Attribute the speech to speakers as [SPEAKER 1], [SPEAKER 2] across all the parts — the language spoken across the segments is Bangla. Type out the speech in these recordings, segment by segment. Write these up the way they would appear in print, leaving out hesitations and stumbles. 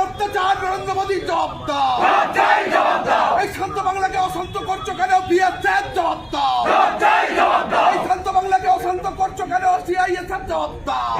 [SPEAKER 1] অত্যাচার নরেন্দ্র মোদী জবাব দাও। এই শান্ত বাংলাকে অশান্ত করছো কেন? বিএসএফ জবাব দাও। এই শান্ত বাংলাকে অশান্ত করছো কেন? সিআইএসএফ জবাব দাও।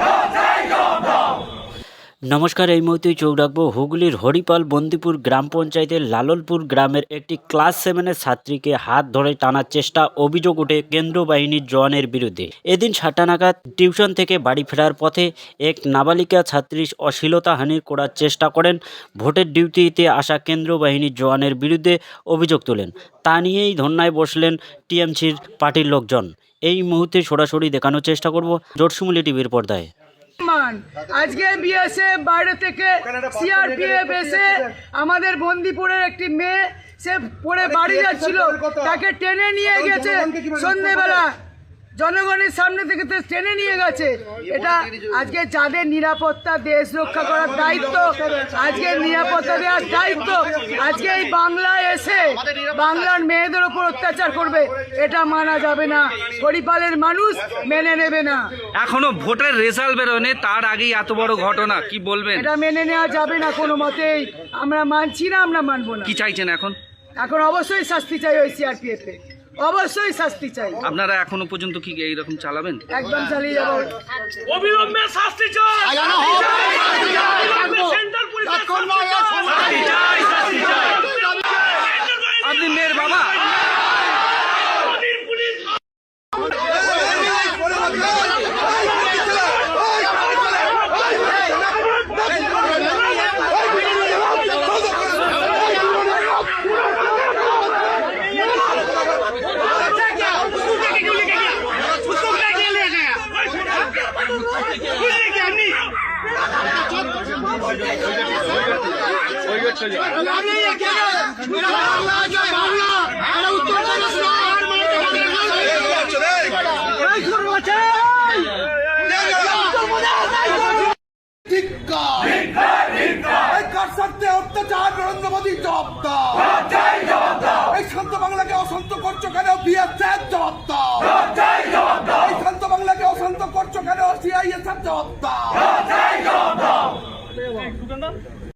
[SPEAKER 2] নমস্কার, এই মুহূর্তে চোখ রাখবো হুগলির হরিপাল বন্দিপুর গ্রাম পঞ্চায়েতের লাললপুর গ্রামের একটি ক্লাস 7-এর ছাত্রীকে হাত ধরে টানার চেষ্টা অভিযোগ ওঠে কেন্দ্রীয় বাহিনীর জওয়ানের বিরুদ্ধে। এদিন 7টা নাগাদ টিউশন থেকে বাড়ি ফেরার পথে এক নাবালিকা ছাত্রী অশ্লীলতাহানি করার চেষ্টা করেন। ভোটের ডিউটিতে আসা কেন্দ্রীয় বাহিনীর জওয়ানের বিরুদ্ধে অভিযোগ তোলেন। তা নিয়েই ধর্নায় বসলেন টিএমসির পার্টির লোকজন। এই মুহূর্তে সরাসরি দেখানোর চেষ্টা করব জোরসুমুলি টিভির পর্দায়।
[SPEAKER 3] আজকে বিএসএফ বাইরে থেকে সিআরপিএফ এসে আমাদের বন্দিপুরের একটি মেয়ে সে পড়ে বাড়ি যাচ্ছিল, তাকে টেনে নিয়ে গেছে সন্ধ্যেবেলা, জনগণের সামনে থেকে টেনে নিয়ে গেছে। এটা আজকে যাদের নিরাপত্তা, দেশ রক্ষা করার দায়িত্ব, আজকে নিরাপত্তা দেওয়ার দায়িত্ব, আজকে এই বাংলায় এসে বাংলার মেয়েদের ওপর অত্যাচার করবে, এটা মানা যাবে না। হরিপালের মানুষ মেনে নেবে না।
[SPEAKER 4] এখনো ভোটের রেজাল্ট বেরোয়নি, তার আগেই এত বড় ঘটনা, কি বলবেন?
[SPEAKER 3] এটা মেনে নেওয়া যাবে না কোনো মতেই। আমরা মানছি না, আমরা মানবো না।
[SPEAKER 4] কি চাইছেন এখন?
[SPEAKER 3] এখন অবশ্যই শাস্তি চাই ওই সিআরপিএফ এ, অবশ্যই শাস্তি চাই।
[SPEAKER 4] আপনারা এখনো পর্যন্ত কি এইরকম চালাবেন?
[SPEAKER 3] একদম চালিয়ে যাবো।
[SPEAKER 5] অবিলম্বে শাস্তি চাই।
[SPEAKER 4] আপনি মেয়ের বাবা,
[SPEAKER 1] অত্যাচার নরেন্দ্র মোদী জবাব দাও। এই শান্ত বাংলাকে অশান্ত করছো কেন? বিএসএফ জবাব দাও। এই শান্ত বাংলাকে অশান্ত করছো কেন? সিআইএসএফ জবাব দাও।